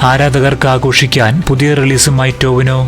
ആരാധകർക്ക് ആഘോഷിക്കാൻ പുതിയ റിലീസുമായി ടൊവിനോ.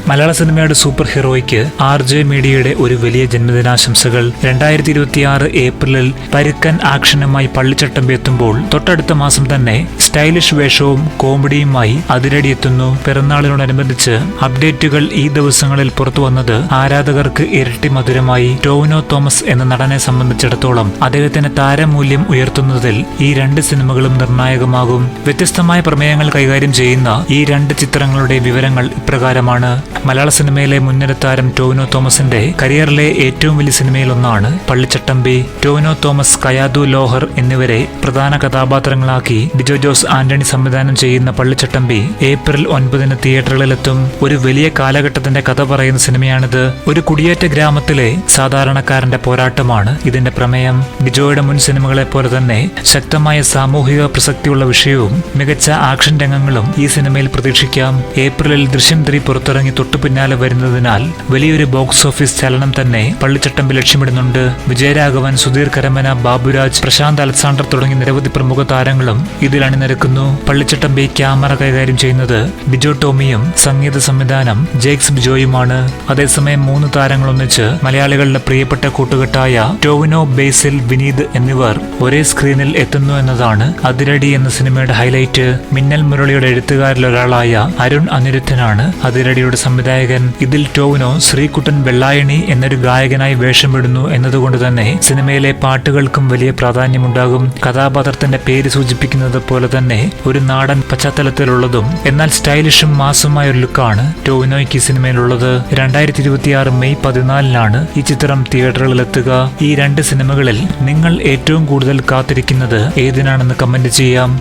മലയാള സിനിമയുടെ സൂപ്പർ ഹീറോയ്ക്ക് RJ മീഡിയയുടെ ഒരു വലിയ ജന്മദിനാശംസകൾ. 2026 ഏപ്രിലിൽ പരുക്കൻ ആക്ഷനുമായി പള്ളിച്ചട്ടമ്പി എത്തുമ്പോൾ തൊട്ടടുത്ത മാസം തന്നെ സ്റ്റൈലിഷ് വേഷവും കോമഡിയുമായി അതിരടി എത്തുന്നു. പിറന്നാളിനോടനുബന്ധിച്ച് അപ്ഡേറ്റുകൾ ഈ ദിവസങ്ങളിൽ പുറത്തു വന്നത് ആരാധകർക്ക് ഇരട്ടി മധുരമായി. ടൊവിനോ തോമസ് എന്ന നടനെ സംബന്ധിച്ചിടത്തോളം അദ്ദേഹത്തിന്റെ താരമൂല്യം ഉയർത്തുന്നതിൽ ഈ രണ്ട് സിനിമകളും നിർണായകമാകും. വ്യത്യസ്തമായ പ്രമേയങ്ങൾ കൈകാര്യം ചെയ്യുന്ന ഈ രണ്ട് ചിത്രങ്ങളുടെ വിവരങ്ങൾ ഇപ്രകാരമാണ്. മലയാള സിനിമയിലെ മുൻനിര താരം ടൊവിനോ തോമസിന്റെ കരിയറിലെ ഏറ്റവും വലിയ സിനിമയിലൊന്നാണ് പള്ളിച്ചട്ടമ്പി. ടൊവിനോ തോമസ്, കയാതു ലോഹർ എന്നിവരെ പ്രധാന കഥാപാത്രങ്ങളാക്കി ഡിജോ ജോസ് ആന്റണി സംവിധാനം ചെയ്യുന്ന പള്ളിച്ചട്ടമ്പി ഏപ്രിൽ 9 തിയേറ്ററുകളിലെത്തും. ഒരു വലിയ കാലഘട്ടത്തിന്റെ കഥ പറയുന്ന സിനിമയാണിത്. ഒരു കുടിയേറ്റ ഗ്രാമത്തിലെ സാധാരണക്കാരന്റെ പോരാട്ടമാണ് ഇതിന്റെ പ്രമേയം. ഡിജോയുടെ മുൻ സിനിമകളെ പോലെ തന്നെ ശക്തമായ സാമൂഹിക പ്രസക്തിയുള്ള വിഷയവും മികച്ച ആക്ഷൻ രംഗങ്ങളും ഈ സിനിമയിൽ പ്രതീക്ഷിക്കാം. ഏപ്രിലിൽ ദൃശ്യം 3 പുറത്തിറങ്ങി തൊട്ടു പിന്നാലെ വരുന്നതിനാൽ വലിയൊരു ബോക്സ് ഓഫീസ് ചലനം തന്നെ പള്ളിച്ചട്ടമ്പി ലക്ഷ്യമിടുന്നുണ്ട്. വിജയരാഘവൻ, സുധീർ കരമന, ബാബുരാജ്, പ്രശാന്ത് അലക്സാണ്ടർ തുടങ്ങി നിരവധി പ്രമുഖ താരങ്ങളും ഇതിൽ അണിനിരക്കുന്നു. പള്ളിച്ചട്ടമ്പി ക്യാമറ കൈകാര്യം ചെയ്യുന്നത് ബിജോ ടോമിയും സംഗീത സംവിധാനം ജേക്സ് ബിജോയുമാണ്. അതേസമയം 3 താരങ്ങളൊന്നിച്ച് മലയാളികളുടെ പ്രിയപ്പെട്ട കൂട്ടുകെട്ടായ ടൊവിനോ, ബേസിൽ, വിനീത് എന്നിവർ ഒരേ സ്ക്രീനിൽ എത്തുന്നു എന്നതാണ് അതിരടി എന്ന സിനിമയുടെ ഹൈലൈറ്റ്. മിന്നൽ മുരളിയുടെ എഴുത്തുകാരിൽ ഒരാളായ അരുൺ അനിരുദ്ധനാണ് അതിരടിയുടെ സംവിധായകൻ. ഇതിൽ ടൊവിനോ ശ്രീകുട്ടൻ വെള്ളായണി എന്നൊരു ഗായകനായി വേഷമിടുന്നു എന്നതുകൊണ്ട് തന്നെ സിനിമയിലെ പാട്ടുകൾക്കും വലിയ പ്രാധാന്യമുണ്ടാകും. കഥാപാത്രത്തിന്റെ പേര് സൂചിപ്പിക്കുന്നത് പോലെ തന്നെ ഒരു നാടൻ പശ്ചാത്തലത്തിലുള്ളതും എന്നാൽ സ്റ്റൈലിഷും മാസുമായ ഒരു ലുക്കാണ് ടൊവിനോയ്ക്ക് ഈ സിനിമയിലുള്ളത്. 2026 മെയ് 14 ഈ ചിത്രം തിയേറ്ററുകളിലെത്തുക. ഈ രണ്ട് സിനിമകളിൽ നിങ്ങൾ ഏറ്റവും കൂടുതൽ കാത്തിരിക്കുന്നത് ഏതിനാണെന്ന് കമന്റ് ചെയ്യാം.